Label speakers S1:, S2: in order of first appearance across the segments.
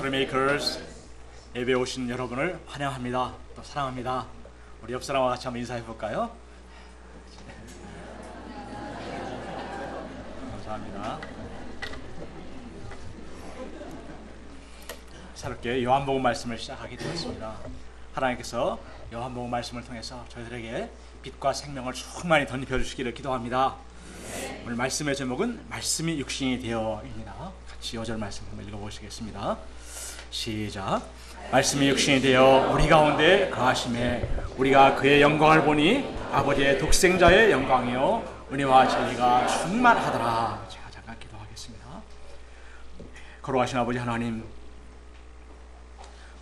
S1: 트레메이커스 예배에 오신 여러분을 환영합니다. 또 사랑합니다. 우리 옆 사람과 같이 한번 인사해 볼까요? 감사합니다. 새롭게 요한복음 말씀을 시작하게 되었습니다. 하나님께서 요한복음 말씀을 통해서 저희들에게 빛과 생명을 충만히 덧입혀 주시기를 기도합니다. 오늘 말씀의 제목은 말씀이 육신이 되어입니다. 같이 5절 말씀 한번 읽어보시겠습니다. 시작. 말씀이 육신이 되어 우리 가운데 거하심에 우리가 그의 영광을 보니 아버지의 독생자의 영광이요 은혜와 진리가 충만하더라. 제가 잠깐 기도하겠습니다. 거룩하신 아버지 하나님,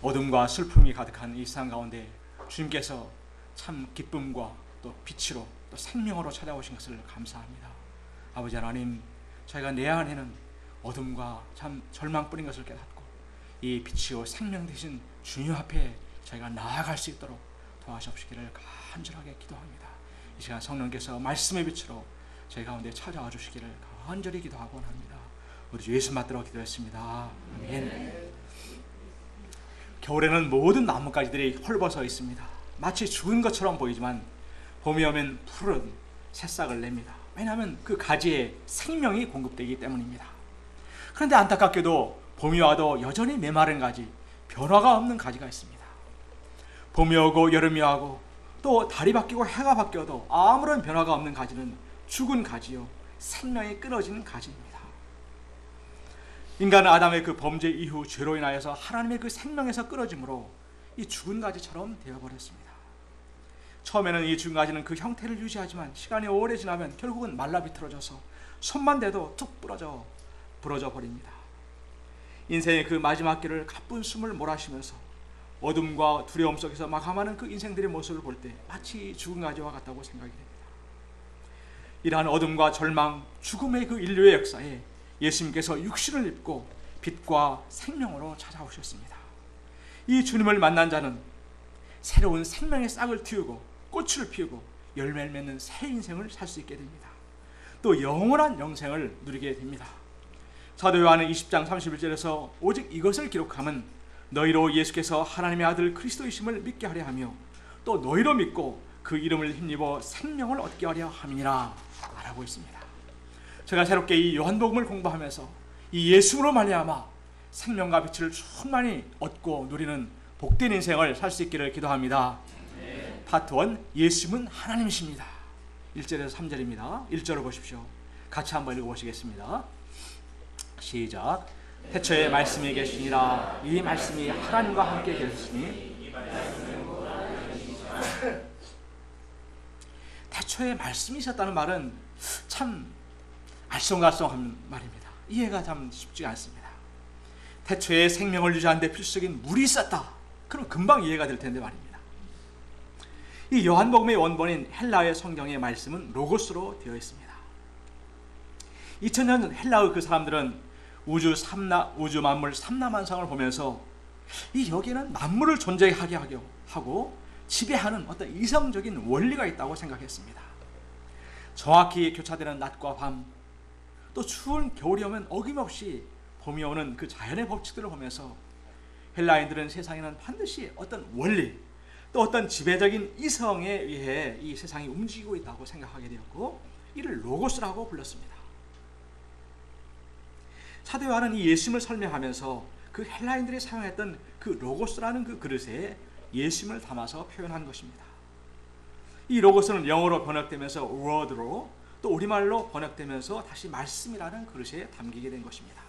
S1: 어둠과 슬픔이 가득한 이 세상 가운데 주님께서 참 기쁨과 또 빛으로 또 생명으로 찾아오신 것을 감사합니다. 아버지 하나님, 저희가 내 안에는 어둠과 참 절망뿐인 것을 깨닫고 이 빛이요 생명 되신 주님 앞에 저희가 나아갈 수 있도록 도와주시기를 간절하게 기도합니다. 이 시간 성령께서 말씀의 빛으로 저희 가운데 찾아와 주시기를 간절히 기도하고 합니다. 우리 주 예수 받들어 기도했습니다. 아멘. 겨울에는 모든 나뭇가지들이 헐벗어 있습니다. 마치 죽은 것처럼 보이지만 봄이 오면 푸른 새싹을 냅니다. 왜냐하면 그 가지에 생명이 공급되기 때문입니다. 그런데 안타깝게도 봄이 와도 여전히 메마른 가지, 변화가 없는 가지가 있습니다. 봄이 오고 여름이 오고 또 달이 바뀌고 해가 바뀌어도 아무런 변화가 없는 가지는 죽은 가지요, 생명이 끊어진 가지입니다. 인간은 아담의 그 범죄 이후 죄로 인하여서 하나님의 그 생명에서 끊어짐으로 이 죽은 가지처럼 되어버렸습니다. 처음에는 이 죽은 가지는 그 형태를 유지하지만 시간이 오래 지나면 결국은 말라 비틀어져서 손만 대도 툭 부러져 버립니다. 인생의 그 마지막 길을 가쁜 숨을 몰아쉬면서 어둠과 두려움 속에서 마감하는 그 인생들의 모습을 볼 때 마치 죽은 가지와 같다고 생각이 됩니다. 이러한 어둠과 절망, 죽음의 그 인류의 역사에 예수님께서 육신을 입고 빛과 생명으로 찾아오셨습니다. 이 주님을 만난 자는 새로운 생명의 싹을 틔우고 꽃을 피우고 열매를 맺는 새 인생을 살 수 있게 됩니다. 또 영원한 영생을 누리게 됩니다. 사도 요한은 20장 31절에서 오직 이것을 기록함은 너희로 예수께서 하나님의 아들 그리스도이심을 믿게 하려 하며 또 너희로 믿고 그 이름을 힘입어 생명을 얻게 하려 함이니라 말하고 있습니다. 제가 새롭게 이 요한복음을 공부하면서 이 예수로 말미암아 생명과 빛을 충만히 얻고 누리는 복된 인생을 살 수 있기를 기도합니다. 파트 1, 예수님은 하나님이십니다. 1절에서 3절입니다. 1절을 보십시오. 같이 한번 읽어보시겠습니다. 시작. 태초에 말씀이 계시니라. 이 말씀이 하나님과 함께 계셨으니 태초에 말씀이 있었다는 말은 참 알쏭달쏭한 말입니다. 이해가 참 쉽지 않습니다. 태초에 생명을 유지하는 데 필수적인 물이 있었다. 그럼 금방 이해가 될 텐데 말입니다. 이 요한복음의 원본인 헬라어의 성경의 말씀은 로고스로 되어 있습니다. 2000년 전 헬라의 그 사람들은 우주 만물 삼라만상을 보면서 이 여기에는 만물을 존재하게 하고 지배하는 어떤 이성적인 원리가 있다고 생각했습니다. 정확히 교차되는 낮과 밤, 또 추운 겨울이 오면 어김없이 봄이 오는 그 자연의 법칙들을 보면서 헬라인들은 세상에는 반드시 어떤 원리, 또 어떤 지배적인 이성에 의해 이 세상이 움직이고 있다고 생각하게 되었고 이를 로고스라고 불렀습니다. 사도 요한은 이 예수님을 설명하면서 그 헬라인들이 사용했던 그 로고스라는 그 그릇에 예수님을 담아서 표현한 것입니다. 이 로고스는 영어로 번역되면서 word로 또 우리말로 번역되면서 다시 말씀이라는 그릇에 담기게 된 것입니다.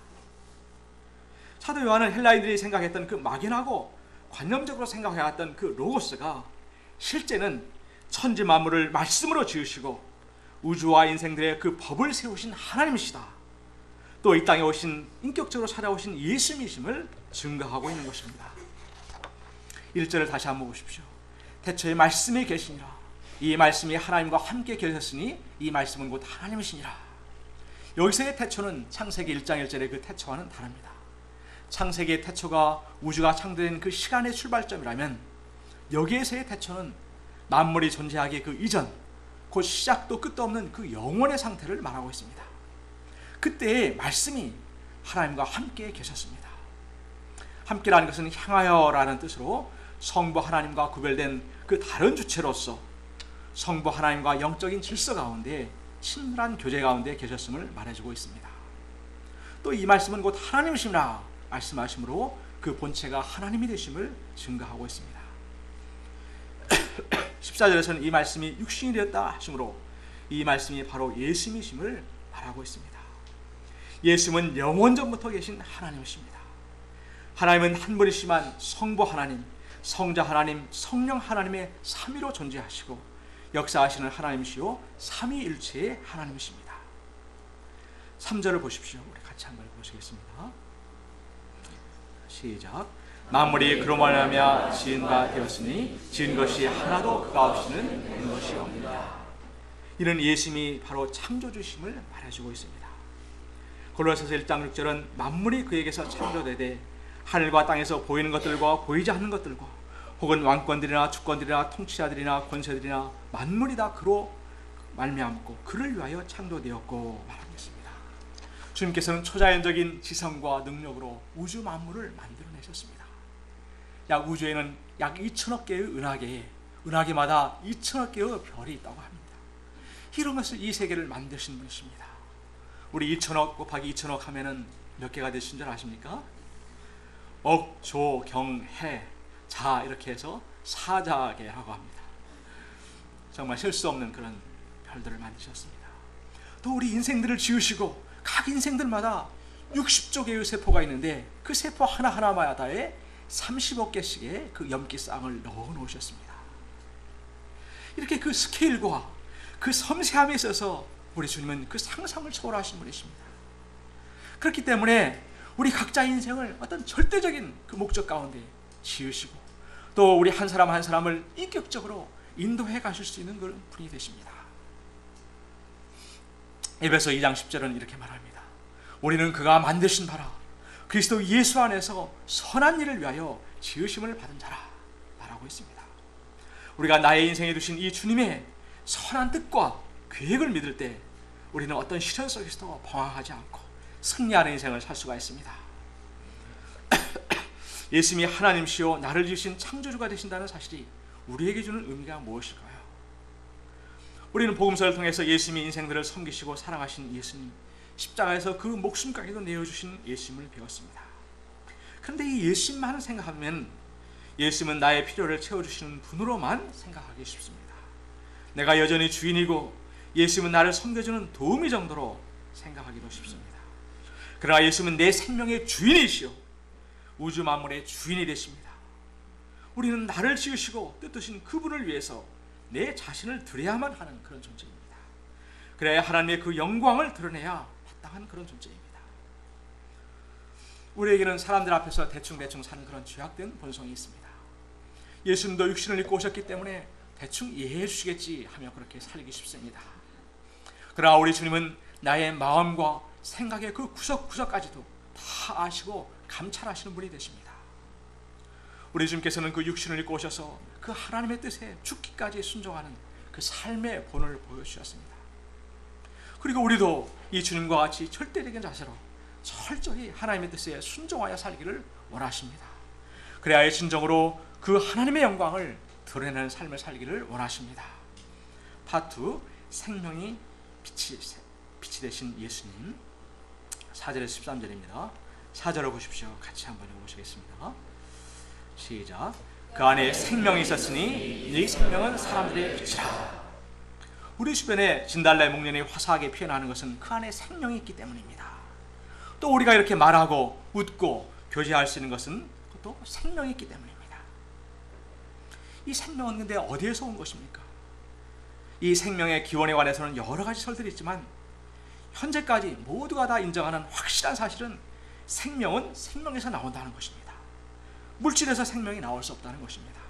S1: 사도 요한은 헬라인들이 생각했던 그 막연하고 관념적으로 생각해왔던 그 로고스가 실제는 천지 만물을 말씀으로 지으시고 우주와 인생들의 그 법을 세우신 하나님이시다. 또 이 땅에 오신 인격적으로 찾아오신 예수님이심을 증거하고 있는 것입니다. 1절을 다시 한번 보십시오. 태초에 말씀이 계시니라. 이 말씀이 하나님과 함께 계셨으니 이 말씀은 곧 하나님이시니라. 여기서의 태초는 창세기 1장 1절의 그 태초와는 다릅니다. 창세기의 태초가 우주가 창조된 그 시간의 출발점이라면 여기에서의 태초는 만물이 존재하기 그 이전, 곧 시작도 끝도 없는 그 영원의 상태를 말하고 있습니다. 그때의 말씀이 하나님과 함께 계셨습니다. 함께라는 것은 향하여라는 뜻으로 성부 하나님과 구별된 그 다른 주체로서 성부 하나님과 영적인 질서 가운데 친밀한 교제 가운데 계셨음을 말해주고 있습니다. 또 이 말씀은 곧 하나님이시라 말씀하심으로 그 본체가 하나님이 되심을 증거하고 있습니다. 14절에서는 이 말씀이 육신이 되었다 하심으로 이 말씀이 바로 예수님이심을 말하고 있습니다. 예수님은 영원전부터 계신 하나님이십니다. 하나님은 한 분이시만 성부 하나님, 성자 하나님, 성령 하나님의 삼위로 존재하시고 역사하시는 하나님이시요 삼위일체의 하나님이십니다. 3절을 보십시오. 우리 같이 한번 보시겠습니다. 시작. 만물이 그로 말미암아 지은 바 되었으니 지은 것이 하나도 그가 없이는 된 것이 없느니라. 이는 예수님이 바로 창조주심을 말해주고 있습니다. 골로새서 1장 6절은 만물이 그에게서 창조되되 하늘과 땅에서 보이는 것들과 보이지 않는 것들과 혹은 왕권들이나 주권들이나 통치자들이나 권세들이나 만물이 다 그로 말미암고 그를 위하여 창조되었고 말하고 있습니다. 주님께서는 초자연적인 지성과 능력으로 우주 만물을 만들어내셨습니다. 약 우주에는 약 2천억 개의 은하계마다 2천억 개의 별이 있다고 합니다. 이런 것을 이 세계를 만드신 분이십니다. 우리 2천억 곱하기 2천억 하면은 몇 개가 되신 줄 아십니까? 억, 조, 경, 해, 자 이렇게 해서 사자계라고 합니다. 정말 셀 수 없는 그런 별들을 만드셨습니다. 또 우리 인생들을 지으시고 각 인생들마다 60조 개의 세포가 있는데 그 세포 하나하나마다에 30억 개씩의 그 염기쌍을 넣어 놓으셨습니다. 이렇게 그 스케일과 그 섬세함에 있어서 우리 주님은 그 상상을 초월하신 분이십니다. 그렇기 때문에 우리 각자의 인생을 어떤 절대적인 그 목적 가운데 지으시고 또 우리 한 사람 한 사람을 인격적으로 인도해 가실 수 있는 그런 분이 되십니다. 에베소 2장 10절은 이렇게 말합니다. 우리는 그가 만드신 바라 그리스도 예수 안에서 선한 일을 위하여 지으심을 받은 자라 말하고 있습니다. 우리가 나의 인생에 두신 이 주님의 선한 뜻과 계획을 믿을 때 우리는 어떤 시련 속에서도 방황하지 않고 승리하는 인생을 살 수가 있습니다. 예수님이 하나님이시오 나를 지으신 창조주가 되신다는 사실이 우리에게 주는 의미가 무엇일까요? 우리는 복음서를 통해서 예수님이 인생들을 섬기시고 사랑하신 예수님, 십자가에서 그 목숨까지도 내어주신 예수님을 배웠습니다. 그런데 이 예수님만 생각하면 예수님은 나의 필요를 채워주시는 분으로만 생각하기 쉽습니다. 내가 여전히 주인이고 예수님은 나를 섬겨주는 도우미 정도로 생각하기도 쉽습니다. 그러나 예수님은 내 생명의 주인이시오 우주 만물의 주인이 되십니다. 우리는 나를 지으시고 뜻하신 그분을 위해서 내 자신을 드려야만 하는 그런 존재입니다. 그래야 하나님의 그 영광을 드러내야 마땅한 그런 존재입니다. 우리에게는 사람들 앞에서 대충 사는 그런 죄악된 본성이 있습니다. 예수님도 육신을 입고 오셨기 때문에 대충 이해해 주시겠지 하며 그렇게 살기 쉽습니다. 그러나 우리 주님은 나의 마음과 생각의 그 구석구석까지도 다 아시고 감찰하시는 분이 되십니다. 우리 주님께서는 그 육신을 입고 오셔서 그 하나님의 뜻에 죽기까지 순종하는 그 삶의 본을 보여주셨습니다. 그리고 우리도 이 주님과 같이 절대적인 자세로 철저히 하나님의 뜻에 순종하여 살기를 원하십니다. 그래야 진정으로 그 하나님의 영광을 드러내는 삶을 살기를 원하십니다. 파트 2 생명이 빛이 되신 예수님 4절에서 13절입니다. 4절을 보십시오. 같이 한번 읽어보시겠습니다. 시작. 그 안에 생명이 있었으니 이 생명은 사람들의 빛이라. 우리 주변에 진달래 목련이 화사하게 피어나는 것은 그 안에 생명이 있기 때문입니다. 또 우리가 이렇게 말하고 웃고 교제할 수 있는 것은 또 생명이 있기 때문입니다. 이 생명은 근데 어디에서 온 것입니까? 이 생명의 기원에 관해서는 여러 가지 설들이 있지만 현재까지 모두가 다 인정하는 확실한 사실은 생명은 생명에서 나온다는 것입니다. 물질에서 생명이 나올 수 없다는 것입니다.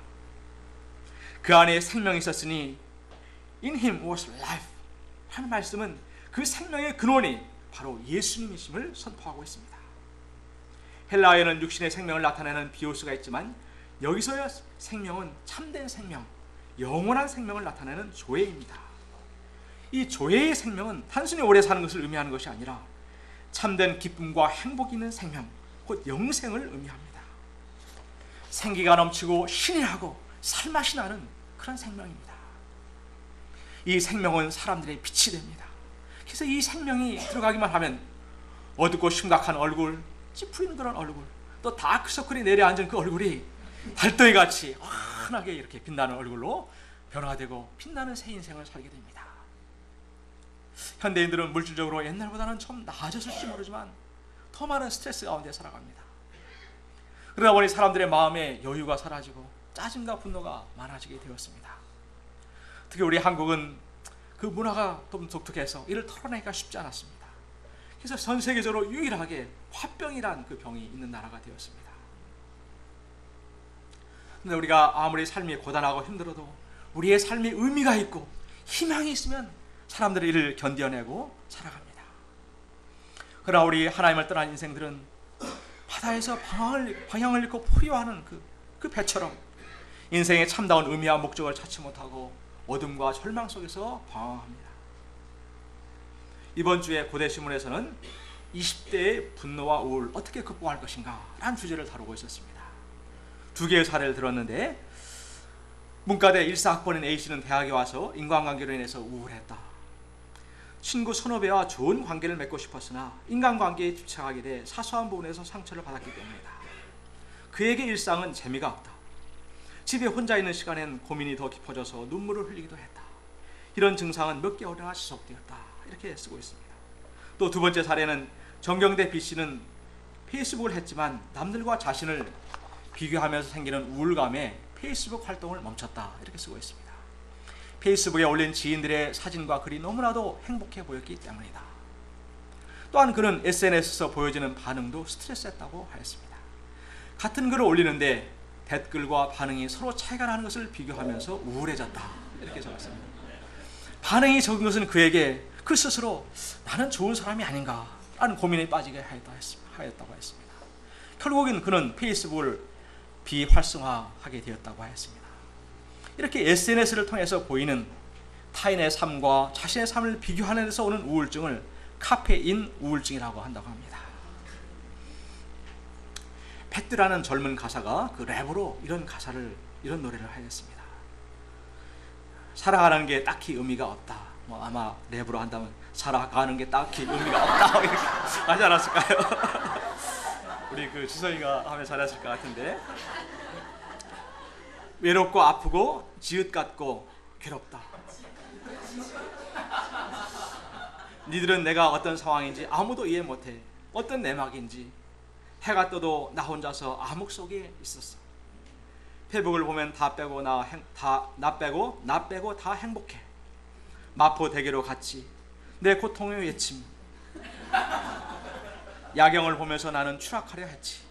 S1: 그 안에 생명이 있었으니 In him was life 하는 말씀은 그 생명의 근원이 바로 예수님이심을 선포하고 있습니다. 헬라어에는 육신의 생명을 나타내는 비오스가 있지만 여기서의 생명은 참된 생명, 영원한 생명을 나타내는 조회입니다. 이 조회의 생명은 단순히 오래 사는 것을 의미하는 것이 아니라 참된 기쁨과 행복이 있는 생명, 곧 영생을 의미합니다. 생기가 넘치고 신이 나고 살맛이 나는 그런 생명입니다. 이 생명은 사람들의 빛이 됩니다. 그래서 이 생명이 들어가기만 하면 어둡고 심각한 얼굴, 찌푸리는 그런 얼굴, 또 다크서클이 내려앉은 그 얼굴이 달덩이같이 환하게 이렇게 빛나는 얼굴로 변화되고 빛나는 새 인생을 살게 됩니다. 현대인들은 물질적으로 옛날보다는 좀 나아졌을지 모르지만 더 많은 스트레스 가운데 살아갑니다. 그러다 보니 사람들의 마음에 여유가 사라지고 짜증과 분노가 많아지게 되었습니다. 특히 우리 한국은 그 문화가 좀 독특해서 이를 털어내기가 쉽지 않았습니다. 그래서 전 세계적으로 유일하게 화병이란 그 병이 있는 나라가 되었습니다. 근데 우리가 아무리 삶이 고단하고 힘들어도 우리의 삶이 의미가 있고 희망이 있으면 사람들이 이를 견뎌내고 살아갑니다. 그러나 우리 하나님을 떠난 인생들은 바다에서 방향을 잃고 포효하는 그 배처럼 인생의 참다운 의미와 목적을 찾지 못하고 어둠과 절망 속에서 방황합니다. 이번 주에 고대신문에서는 20대의 분노와 우울 어떻게 극복할 것인가 라는 주제를 다루고 있었습니다. 두 개의 사례를 들었는데, 문과대 1사학번인 A씨는 대학에 와서 인간관계로 인해서 우울했다. 친구 선후배와 좋은 관계를 맺고 싶었으나 인간관계에 집착하게 돼 사소한 부분에서 상처를 받았기 때문이다. 그에게 일상은 재미가 없다. 집에 혼자 있는 시간엔 고민이 더 깊어져서 눈물을 흘리기도 했다. 이런 증상은 몇 개월이나 지속되었다. 이렇게 쓰고 있습니다. 또 두 번째 사례는 정경대 B씨는 페이스북을 했지만 남들과 자신을 비교하면서 생기는 우울감에 페이스북 활동을 멈췄다. 이렇게 쓰고 있습니다. 페이스북에 올린 지인들의 사진과 글이 너무나도 행복해 보였기 때문이다. 또한 그는 SNS에서 보여지는 반응도 스트레스였다고 하였습니다. 같은 글을 올리는데 댓글과 반응이 서로 차이가 나는 것을 비교하면서 우울해졌다. 이렇게 적었습니다. 반응이 적은 것은 그에게 그 스스로 나는 좋은 사람이 아닌가 라는 고민에 빠지게 하였다고 했습니다. 결국엔 그는 페이스북을 비활성화하게 되었다고 하였습니다. 이렇게 SNS를 통해서 보이는 타인의 삶과 자신의 삶을 비교하는 데서 오는 우울증을 카페인 우울증이라고 한다고 합니다. 패트라는 젊은 가사가 그 랩으로 이런 노래를 하였습니다. 살아가는 게 딱히 의미가 없다. 아마 랩으로 한다면 살아가는 게 딱히 의미가 없다. 이렇게 하지 않았을까요? 우리 그 주성이가 하면 잘했을 것 같은데, 외롭고 아프고 지읒 같고 괴롭다. 니들은 내가 어떤 상황인지 아무도 이해 못해. 어떤 내막인지. 해가 떠도 나 혼자서 암흑 속에 있었어. 페북을 보면 나 빼고 다 행복해. 마포대교로 갔지. 내 고통의 외침. 야경을 보면서 나는 추락하려 했지.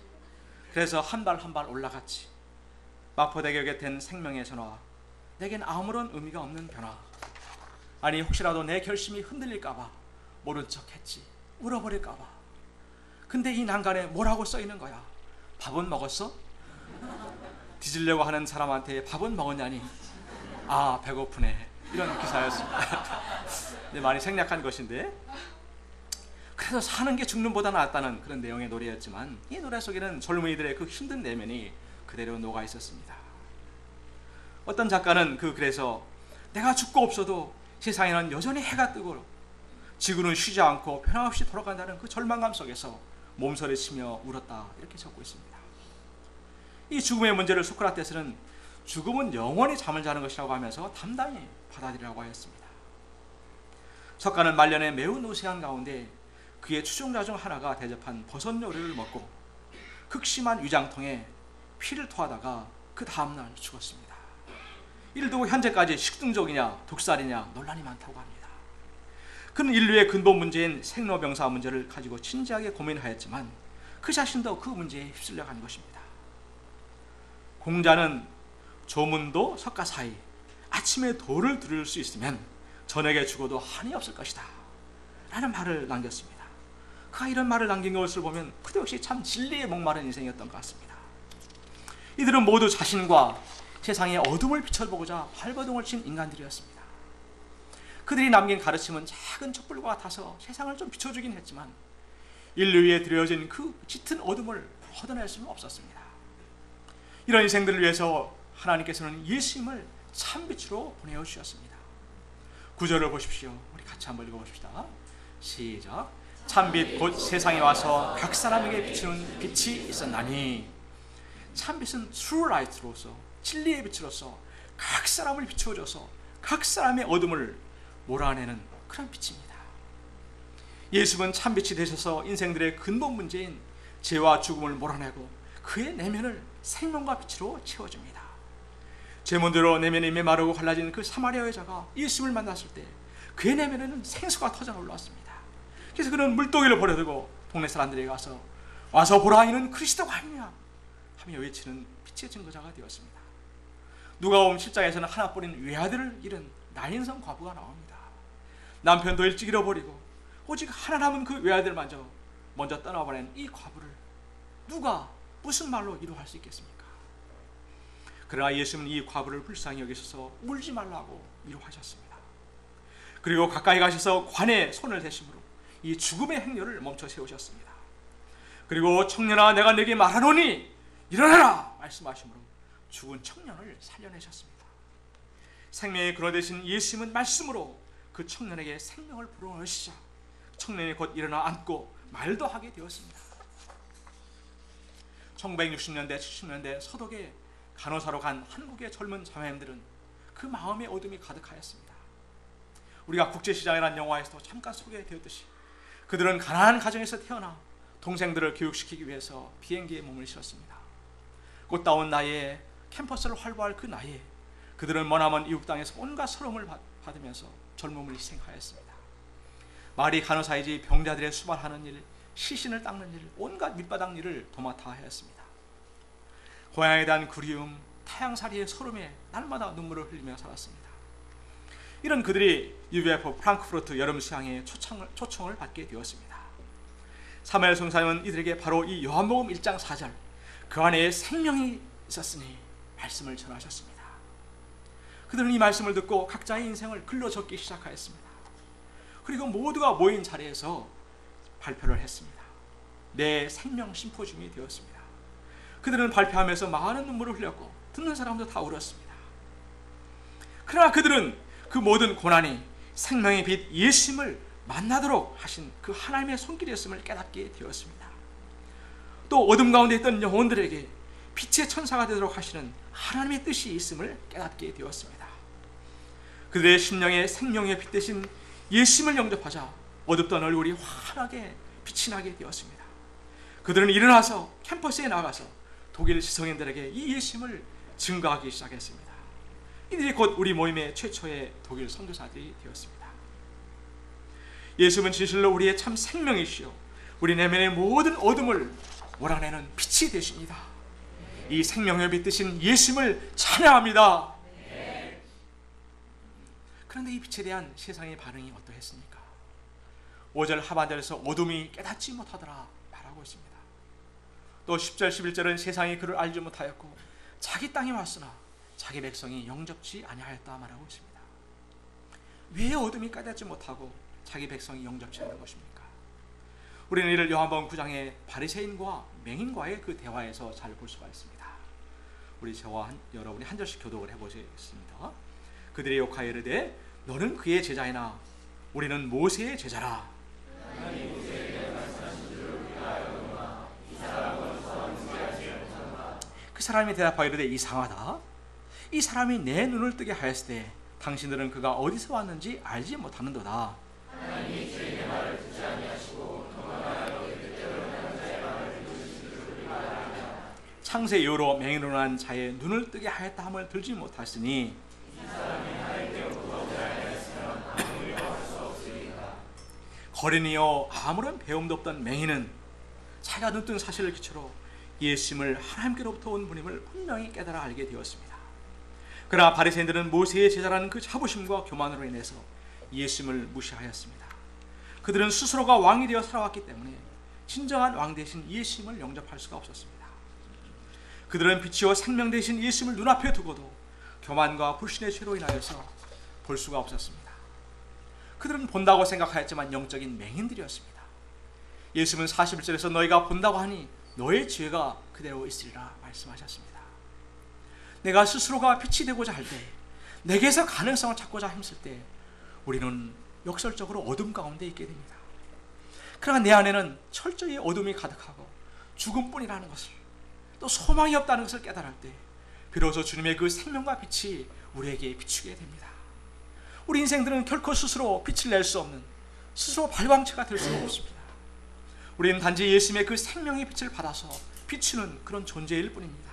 S1: 그래서 한 발 한 발 올라갔지. 마포대교 곁엔 생명의 전화. 내겐 아무런 의미가 없는 변화. 아니 혹시라도 내 결심이 흔들릴까봐 모른 척했지. 울어버릴까봐. 근데 이 난간에 뭐라고 써있는 거야? 밥은 먹었어? 뒤지려고 하는 사람한테 밥은 먹었냐니? 아 배고프네. 이런 기사였습니다. 네, 많이 생략한 것인데, 그래서 사는 게 죽는 보다 낫다는 그런 내용의 노래였지만 이 노래 속에는 젊은이들의 그 힘든 내면이 그대로 녹아 있었습니다. 어떤 작가는 그 글에서 내가 죽고 없어도 세상에는 여전히 해가 뜨고 지구는 쉬지 않고 변함없이 돌아간다는 그 절망감 속에서 몸서리치며 울었다. 이렇게 적고 있습니다. 이 죽음의 문제를 소크라테스는 죽음은 영원히 잠을 자는 것이라고 하면서 담담히 받아들이라고 하였습니다. 석가는 말년에 매우 노쇠한 가운데 그의 추종자 중 하나가 대접한 버섯 요리를 먹고 극심한 위장통에 피를 토하다가 그 다음날 죽었습니다. 이를 두고 현재까지 식중독이냐 독살이냐 논란이 많다고 합니다. 그는 인류의 근본 문제인 생로병사 문제를 가지고 진지하게 고민하였지만 그 자신도 그 문제에 휩쓸려 간 것입니다. 공자는 조문도 석가 사이 아침에 도를 들을 수 있으면 저녁에 죽어도 한이 없을 것이다 라는 말을 남겼습니다. 그가 이런 말을 남긴 것을 보면 그도 역시 참 진리에 목마른 인생이었던 것 같습니다. 이들은 모두 자신과 세상의 어둠을 비춰보고자 발버둥을 친 인간들이었습니다. 그들이 남긴 가르침은 작은 촛불과 같아서 세상을 좀 비춰주긴 했지만 인류 위에 드려진 그 짙은 어둠을 걷어낼 수는 없었습니다. 이런 인생들을 위해서 하나님께서는 예수님을 참빛으로 보내어 주셨습니다. 구절을 보십시오. 우리 같이 한번 읽어봅시다. 시작. 참빛 곧 세상에 와서 각 사람에게 비추는 빛이 있었나니. 참빛은 true light로서, 진리의 빛으로서 각 사람을 비추어줘서 각 사람의 어둠을 몰아내는 그런 빛입니다. 예수는 참빛이 되셔서 인생들의 근본 문제인 죄와 죽음을 몰아내고 그의 내면을 생명과 빛으로 채워줍니다. 죄문대로 내면이 메마르고 갈라진 그 사마리아 여자가 예수를 만났을 때 그의 내면에는 생수가 터져 올라왔습니다. 그래서 그는 물동이를 버려두고 동네 사람들에게 와서 보라, 이는 그리스도가 아니냐 하며 외치는 빛의 증거자가 되었습니다. 누가복음 7장에서는 하나뿐인 외아들을 잃은 나인성 과부가 나옵니다. 남편도 일찍 잃어버리고 오직 하나 남은 그 외아들마저 먼저 떠나버린 이 과부를 누가 무슨 말로 위로할 수 있겠습니까? 그러나 예수님은 이 과부를 불쌍히 여기셔서 울지 말라고 위로하셨습니다. 그리고 가까이 가셔서 관에 손을 대심으로 이 죽음의 행렬을 멈춰 세우셨습니다. 그리고 청년아, 내가 네게 말하노니 일어나라 말씀하심으로 죽은 청년을 살려내셨습니다. 생명의 근원 되신 예수님은 말씀으로 그 청년에게 생명을 불어넣으시자 청년이 곧 일어나 앉고 말도 하게 되었습니다. 1960년대 70년대 서독에 간호사로 간 한국의 젊은 자매님들은 그 마음의 어둠이 가득하였습니다. 우리가 국제시장이라는 영화에서도 잠깐 소개되었듯이 그들은 가난한 가정에서 태어나 동생들을 교육시키기 위해서 비행기에 몸을 실었습니다. 꽃다운 나이에 캠퍼스를 활보할 그 나이에 그들은 머나먼 이웃 땅에서 온갖 서름을 받으면서 젊음을 희생하였습니다. 말이 간호사이지 병자들의 수발하는 일, 시신을 닦는 일, 온갖 밑바닥 일을 도맡아 하였습니다. 고향에 대한 그리움, 타향살이의 서름에 날마다 눈물을 흘리며 살았습니다. 이런 그들이 UBF 프랑크푸르트 여름 수양에 초청을 받게 되었습니다. 사무엘 선사님은 이들에게 바로 이 요한복음 1장 4절 그 안에 생명이 있었으니 말씀을 전하셨습니다. 그들은 이 말씀을 듣고 각자의 인생을 글로 적기 시작하였습니다. 그리고 모두가 모인 자리에서 발표를 했습니다. 내 생명 심포지움이 되었습니다. 그들은 발표하면서 많은 눈물을 흘렸고 듣는 사람도 다 울었습니다. 그러나 그들은 그 모든 고난이 생명의 빛 예수님을 만나도록 하신 그 하나님의 손길이었음을 깨닫게 되었습니다. 또 어둠 가운데 있던 영혼들에게 빛의 천사가 되도록 하시는 하나님의 뜻이 있음을 깨닫게 되었습니다. 그들의 심령에 생명의 빛 대신 예수님을 영접하자 어둡던 얼굴이 환하게 빛이 나게 되었습니다. 그들은 일어나서 캠퍼스에 나가서 독일 지성인들에게 이 예수님을 증거하기 시작했습니다. 이들이 곧 우리 모임의 최초의 독일 선교사들이 되었습니다. 예수님은 진실로 우리의 참 생명이시오 우리 내면의 모든 어둠을 몰아내는 빛이 되십니다. 이 생명의 빛 되신 예수님을 찬양합니다. 그런데 이 빛에 대한 세상의 반응이 어떠했습니까? 5절 하반절에서 어둠이 깨닫지 못하더라 말하고 있습니다. 또 10절 11절은 세상이 그를 알지 못하였고 자기 땅에 왔으나 자기 백성이 영접지 아니하였다 말하고 있습니다. 왜 어둠이 깨닫지 못하고 자기 백성이 영접지 않은 것입니까? 우리는 이를 요한복음 9장의 바리새인과 맹인과의 그 대화에서 잘 볼 수가 있습니다. 우리 저와 여러분이 한 절씩 교독을 해보겠습니다. 그들이 욕하여 이르되 너는 그의 제자이나 우리는 모세의 제자라. 그 사람이 대답하여 이르되 이상하다. 이 사람이 내 눈을 뜨게 하였을 때 당신들은 그가 어디서 왔는지 알지 못하는도다. 창세 이후로 맹인으로 난 자의 눈을 뜨게 하였다 함을 들지 못하시니 거린이요 아무런 배움도 없던 맹인은 자기가 눈뜬 사실을 기초로 예수님을 하나님께로부터 온 분임을 분명히 깨달아 알게 되었습니다. 그러나 바리새인들은 모세의 제자라는 그 자부심과 교만으로 인해서 예수님을 무시하였습니다. 그들은 스스로가 왕이 되어 살아왔기 때문에 진정한 왕 대신 예수님을 영접할 수가 없었습니다. 그들은 빛이요 생명 대신 예수님을 눈앞에 두고도 교만과 불신의 죄로 인하여서 볼 수가 없었습니다. 그들은 본다고 생각하였지만 영적인 맹인들이었습니다. 예수님은 41절에서 너희가 본다고 하니 너의 죄가 그대로 있으리라 말씀하셨습니다. 내가 스스로가 빛이 되고자 할 때, 내게서 가능성을 찾고자 힘쓸 때 우리는 역설적으로 어둠 가운데 있게 됩니다. 그러나 내 안에는 철저히 어둠이 가득하고 죽음뿐이라는 것을, 또 소망이 없다는 것을 깨달을 때 비로소 주님의 그 생명과 빛이 우리에게 비추게 됩니다. 우리 인생들은 결코 스스로 빛을 낼 수 없는, 스스로 발광체가 될 수가 없습니다. 우리는 단지 예수님의 그 생명의 빛을 받아서 비추는 그런 존재일 뿐입니다.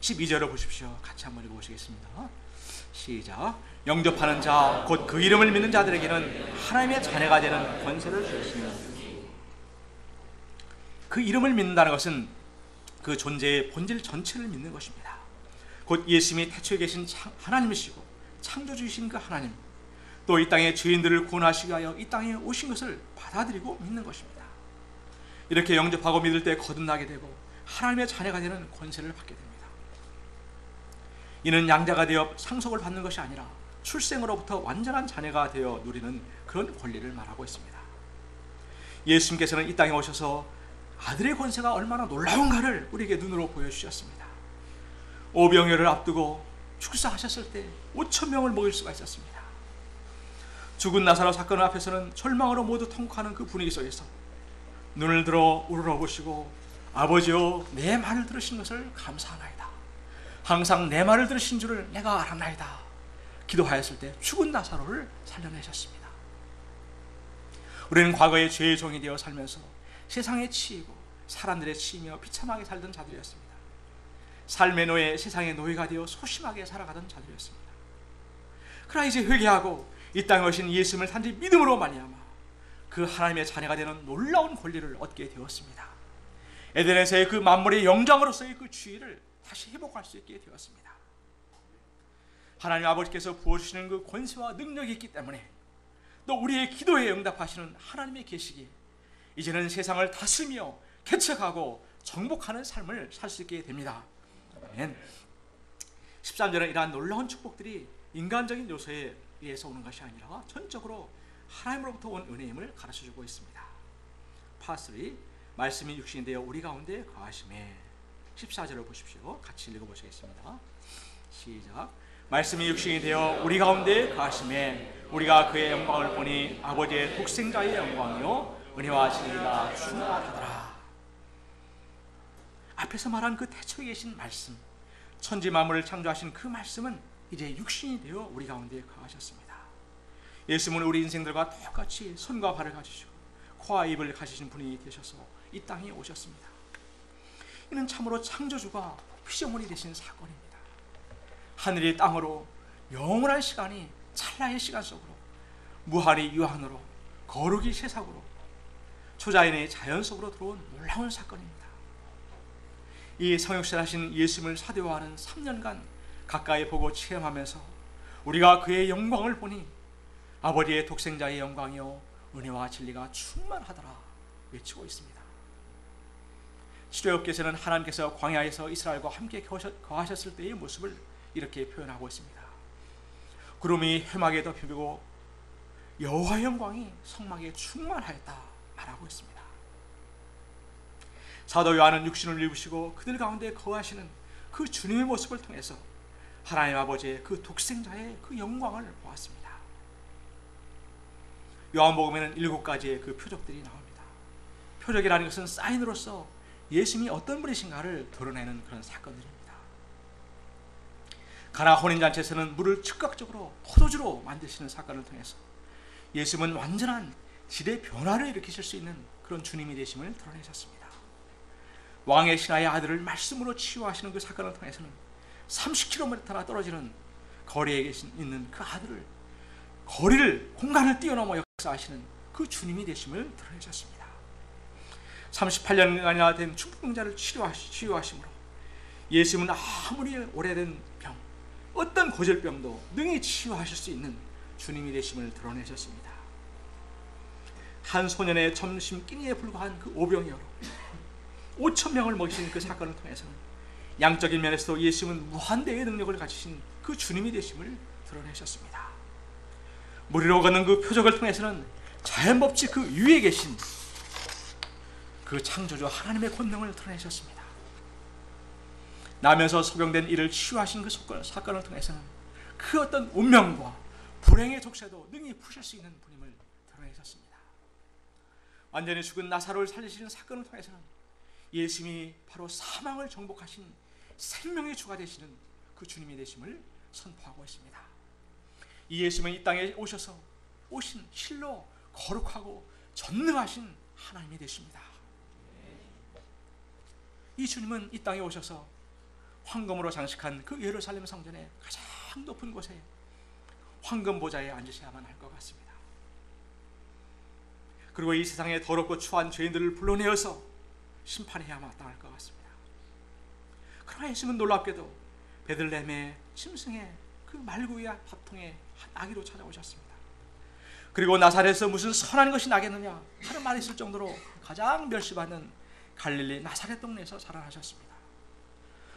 S1: 12절을 보십시오. 같이 한번 읽어보시겠습니다. 시작. 영접하는 자 곧 그 이름을 믿는 자들에게는 하나님의 자녀가 되는 권세를 주셨습니다. 그 이름을 믿는다는 것은 그 존재의 본질 전체를 믿는 것입니다. 곧 예수님이 태초에 계신 하나님이시고 창조주이신 그 하나님, 또 이 땅의 죄인들을 구원하시기 위하여 이 땅에 오신 것을 받아들이고 믿는 것입니다. 이렇게 영접하고 믿을 때 거듭나게 되고 하나님의 자녀가 되는 권세를 받게 됩니다. 이는 양자가 되어 상속을 받는 것이 아니라 출생으로부터 완전한 자녀가 되어 누리는 그런 권리를 말하고 있습니다. 예수님께서는 이 땅에 오셔서 아들의 권세가 얼마나 놀라운가를 우리에게 눈으로 보여주셨습니다. 오병이어를 앞두고 축사하셨을 때 5천 명을 먹일 수가 있었습니다. 죽은 나사로 사건 앞에서는 절망으로 모두 통곡하는 그 분위기 속에서 눈을 들어 우러러보시고 아버지여 내 말을 들으신 것을 감사하나이다. 항상 내 말을 들으신 줄을 내가 알았나이다. 기도하였을 때 죽은 나사로를 살려내셨습니다. 우리는 과거의 죄의 종이 되어 살면서 세상에 치이고 사람들의 치이며 비참하게 살던 자들이었습니다. 삶의 노예, 세상의 노예가 되어 소심하게 살아가던 자들이었습니다. 그러나 이제 회개하고 이 땅에 오신 예수님을 단지 믿음으로 말미암아 그 하나님의 자녀가 되는 놀라운 권리를 얻게 되었습니다. 에덴에서의 그 만물의 영장으로서의 그 지위를 다시 회복할 수 있게 되었습니다. 하나님 아버지께서 부어주시는 그 권세와 능력이 있기 때문에, 또 우리의 기도에 응답하시는 하나님의 계시기에 이제는 세상을 다스리며 개척하고 정복하는 삶을 살 수 있게 됩니다. 아멘. 13절은 이러한 놀라운 축복들이 인간적인 요소에 의해서 오는 것이 아니라 전적으로 하나님으로부터 온 은혜임을 가르쳐주고 있습니다. 파3 말씀이 육신이 되어 우리 가운데 거하심에, 14절을 보십시오. 같이 읽어보시겠습니다. 시작. 말씀이 육신이 되어 우리 가운데 거하심에 우리가 그의 영광을 보니 아버지의 독생자의 영광이요 은혜와 진리가 충만하더라. 앞에서 말한 그 태초에 계신 말씀, 천지 만물을 창조하신 그 말씀은 이제 육신이 되어 우리 가운데 거하셨습니다. 예수님은 우리 인생들과 똑같이 손과 발을 가지시고 코와 입을 가지신 분이 되셔서 이 땅에 오셨습니다. 이는 참으로 창조주가 피조물이 되신 사건입니다. 하늘이 땅으로 영원한 시간이 찰나의 시간 속으로, 무한이 유한으로, 거룩이 세상으로, 초자연의 자연 속으로 들어온 놀라운 사건입니다. 이 성육신하신 예수님을 사대화하는 3년간 가까이 보고 체험하면서 우리가 그의 영광을 보니 아버지의 독생자의 영광이요 은혜와 진리가 충만하더라 외치고 있습니다. 출애굽께서는 하나님께서 광야에서 이스라엘과 함께 거하셨을 때의 모습을 이렇게 표현하고 있습니다. 구름이 회막에 덮이고 여호와의 영광이 성막에 충만하였다 말하고 있습니다. 사도 요한은 육신을 입으시고 그들 가운데 거하시는 그 주님의 모습을 통해서 하나님 아버지의 그 독생자의 그 영광을 보았습니다. 요한복음에는 7가지의 그 표적들이 나옵니다. 표적이라는 것은 사인으로서 예수님이 어떤 분이신가를 드러내는 그런 사건들입니다. 가나 혼인잔치에서는 물을 즉각적으로 포도주로 만드시는 사건을 통해서 예수님은 완전한 질의 변화를 일으키실 수 있는 그런 주님이 되심을 드러내셨습니다. 왕의 신하의 아들을 말씀으로 치유하시는 그 사건을 통해서는 30km나 떨어지는 거리에 있는 그 아들을 공간을 뛰어넘어 역사하시는 그 주님이 되심을 드러내셨습니다. 38년간이나 된 중풍자를 치유하심으로 예수님은 아무리 오래된 병, 어떤 고질병도 능히 치유하실 수 있는 주님이 되심을 드러내셨습니다. 한 소년의 점심 끼니에 불과한 그 오병이어로 5,000명을 먹이신 그 사건을 통해서는 양적인 면에서도 예수님은 무한대의 능력을 가지신 그 주님이 되심을 드러내셨습니다. 무리로 걷는 그 표적을 통해서는 자연법칙 그 위에 계신 그 창조주 하나님의 권능을 드러내셨습니다. 나면서 소경된 이를 치유하신 그 사건을 통해서는 그 어떤 운명과 불행의 족쇄도 능히 푸실 수 있는 분임을 드러내셨습니다. 완전히 죽은 나사로를 살리시는 사건을 통해서는 예수님이 바로 사망을 정복하신 생명의 주가 되시는 그 주님이 되심을 선포하고 있습니다. 이 예수님은 이 땅에 오신 실로 거룩하고 전능하신 하나님이 되십니다. 이 주님은 이 땅에 오셔서 황금으로 장식한 그 예루살렘 성전의 가장 높은 곳에 황금 보좌에 앉으셔야만 할 것 같습니다. 그리고 이 세상에 더럽고 추한 죄인들을 불러내어서 심판해야 마땅할 것 같습니다. 그러나 예수님은 놀랍게도 베들레헴의 짐승의 그 말구이와 밥통에 한 아기로 찾아오셨습니다. 그리고 나사렛에서 무슨 선한 것이 나겠느냐 하는 말이 있을 정도로 가장 멸시받는 갈릴리 나사렛 동네에서 자라나셨습니다.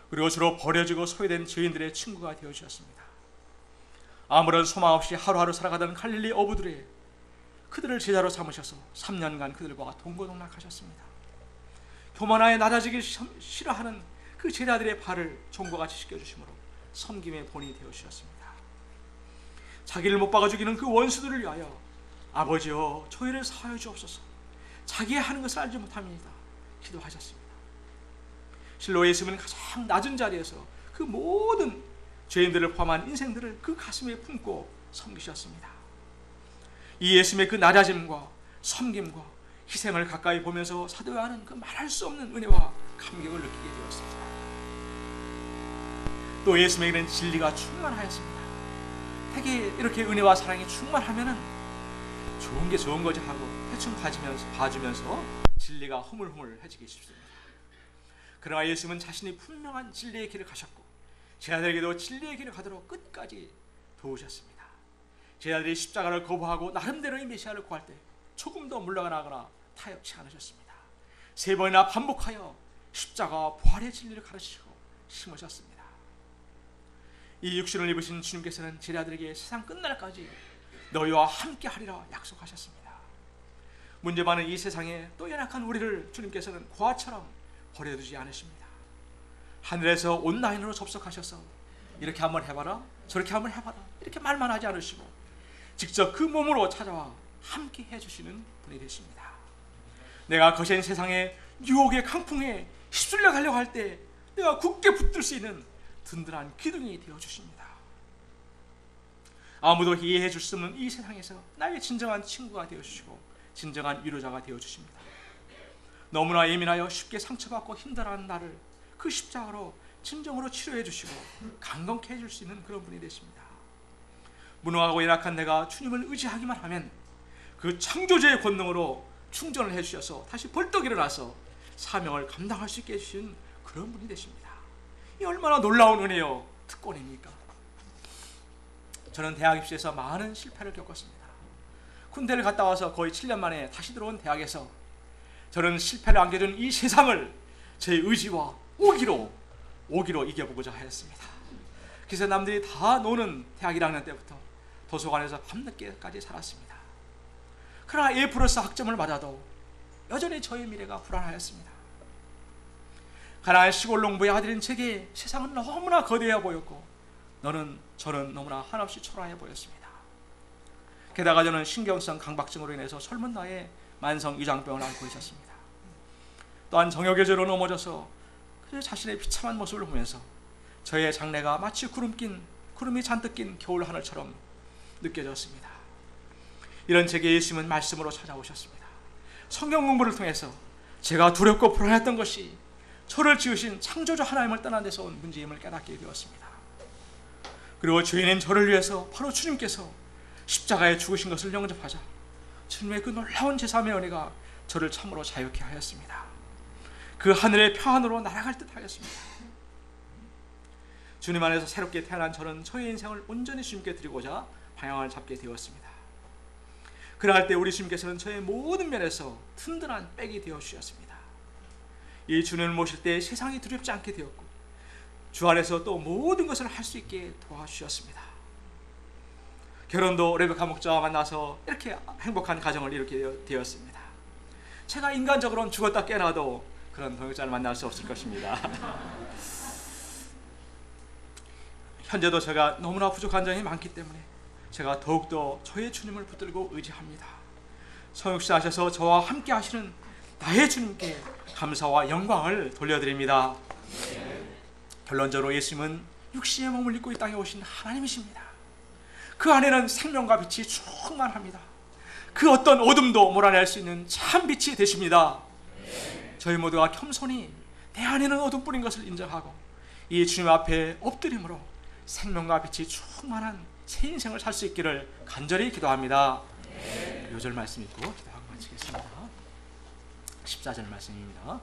S1: 그리고 주로 버려지고 소외된 죄인들의 친구가 되어주셨습니다. 아무런 소망 없이 하루하루 살아가던 갈릴리 어부들이 그들을 제자로 삼으셔서 3년간 그들과 동고동락하셨습니다. 교만하에 낮아지기 싫어하는 그 제자들의 발을 종과같이 씻겨주심으로 섬김의 본이 되어주셨습니다. 자기를 못 박아 죽이는 그 원수들을 위하여 아버지여 저희를 사하여 주옵소서, 자기의 하는 것을 알지 못합니다 기도하셨습니다. 실로 예수님은 가장 낮은 자리에서 그 모든 죄인들을 포함한 인생들을 그 가슴에 품고 섬기셨습니다. 이 예수님의 그 낮아짐과 섬김과 희생을 가까이 보면서 사도 요한은 그 말할 수 없는 은혜와 감격을 느끼게 되었습니다. 또 예수님에게는 진리가 충만하였습니다. 되게 이렇게 은혜와 사랑이 충만하면은 좋은 게 좋은 거지 하고 대충 봐주면서 진리가 흐물흐물해지기 쉽습니다. 그러나 예수님은 자신이 분명한 진리의 길을 가셨고 제자들에게도 진리의 길을 가도록 끝까지 도우셨습니다. 제자들이 십자가를 거부하고 나름대로의 메시아를 구할 때 조금도 물러나거나 타협치 않으셨습니다. 3번이나 반복하여 십자가와 부활의 진리를 가르치고 심으셨습니다. 이 육신을 입으신 주님께서는 제자들에게 세상 끝날까지 너희와 함께 하리라 약속하셨습니다. 문제 많은 이 세상에 또 연약한 우리를 주님께서는 고아처럼 버려두지 않으십니다. 하늘에서 온라인으로 접속하셔서 이렇게 한번 해봐라 저렇게 한번 해봐라 이렇게 말만 하지 않으시고 직접 그 몸으로 찾아와 함께 해주시는 분이 되십니다. 내가 거센 세상의 유혹의 강풍에 휩쓸려 가려고 할 때 내가 굳게 붙들 수 있는 든든한 기둥이 되어주십니다. 아무도 이해해 줄 수 없는 이 세상에서 나의 진정한 친구가 되어주시고 진정한 위로자가 되어주십니다. 너무나 예민하여 쉽게 상처받고 힘들어하는 나를 그 십자가로 진정으로 치료해 주시고 강건케 해줄 수 있는 그런 분이 되십니다. 무능하고 연약한 내가 주님을 의지하기만 하면 그 창조주의 권능으로 충전을 해주셔서 다시 벌떡 일어나서 사명을 감당할 수 있게 해주신 그런 분이 되십니다. 이 얼마나 놀라운 은혜요 특권입니까? 저는 대학 입시에서 많은 실패를 겪었습니다. 군대를 갔다 와서 거의 7년 만에 다시 들어온 대학에서 저는 실패를 안겨준 이 세상을 제 의지와 오기로 이겨보고자 하였습니다. 그래서 남들이 다 노는 대학 1학년 때부터 도서관에서 밤늦게까지 살았습니다. 그러나 A+ 학점을 받아도 여전히 저의 미래가 불안하였습니다. 가난한 시골 농부의 아들인 제게 세상은 너무나 거대해 보였고 저는 너무나 한없이 초라해 보였습니다. 게다가 저는 신경성 강박증으로 인해서 젊은 나이에 만성 위장병을 앓고 있었습니다. 또한 정욕의죄로 넘어져서 그 자신의 비참한 모습을 보면서 저의 장래가 마치 구름이 잔뜩 낀 겨울 하늘처럼 느껴졌습니다. 이런 제게 예수님은 말씀으로 찾아오셨습니다. 성경 공부를 통해서 제가 두렵고 불안했던 것이 저를 지으신 창조주 하나님을 떠난 데서 온 문제임을 깨닫게 되었습니다. 그리고 죄인인 저를 위해서 바로 주님께서 십자가에 죽으신 것을 영접하자 주님의 그 놀라운 제사함의 은혜가 저를 참으로 자유케 하였습니다. 그 하늘의 평안으로 날아갈 듯 하였습니다. 주님 안에서 새롭게 태어난 저는 저의 인생을 온전히 주님께 드리고자 방향을 잡게 되었습니다. 그러할 때 우리 주님께서는 저의 모든 면에서 든든한 백이 되어 주셨습니다. 이 주님을 모실 때 세상이 두렵지 않게 되었고 주 안에서 또 모든 것을 할 수 있게 도와주셨습니다. 결혼도 레베카 목자와 만나서 이렇게 행복한 가정을 이루게 되었습니다. 제가 인간적으로는 죽었다 깨어나도 그런 동역자를 만날 수 없을 것입니다. 현재도 제가 너무나 부족한 점이 많기 때문에 제가 더욱더 저의 주님을 붙들고 의지합니다. 성육신하셔서 저와 함께 하시는 나의 주님께 감사와 영광을 돌려드립니다. 결론적으로 예수님은 육신의 몸을 입고 이 땅에 오신 하나님이십니다. 그 안에는 생명과 빛이 충만합니다. 그 어떤 어둠도 몰아낼 수 있는 참 빛이 되십니다. 저희 모두가 겸손히 내 안에는 어둠뿐인 것을 인정하고 이 주님 앞에 엎드림으로 생명과 빛이 충만한 새 인생을 살 수 있기를 간절히 기도합니다. 요절 말씀 읽고 기도하고 마치겠습니다. 14절 말씀입니다.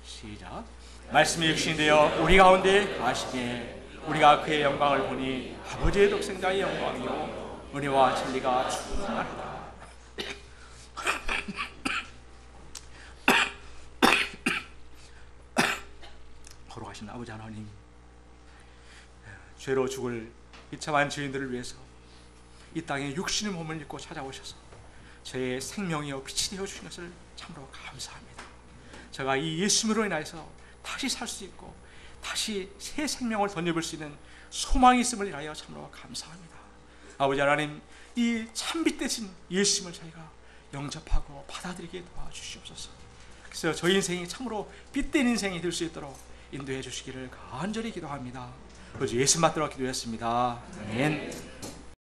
S1: 시작. 말씀이 육신이 되어 우리 가운데 거하시기에 우리가 그의 영광을 보니 아버지의 독생자의 영광이요 은혜와 진리가 충만하다. 걸어가신 아버지 하나님, 죄로 죽을 비참한 죄인들을 위해서 이 땅에 육신의 몸을 입고 찾아오셔서 저의 생명이요 빛이 되어 주신 것을 참으로 감사합니다. 제가 이 예수님으로 인하여서 다시 살 수 있고 다시 새 생명을 덧입을 수 있는 소망이 있음을 인하여 참으로 감사합니다. 아버지 하나님, 이 참빛 대신 예수님을 저희가 영접하고 받아들이게 도와주시옵소서. 그래서 저희 인생이 참으로 빛된 인생이 될 수 있도록 인도해 주시기를 간절히 기도합니다. 오직 예수 받들어 기도했습니다. 아멘.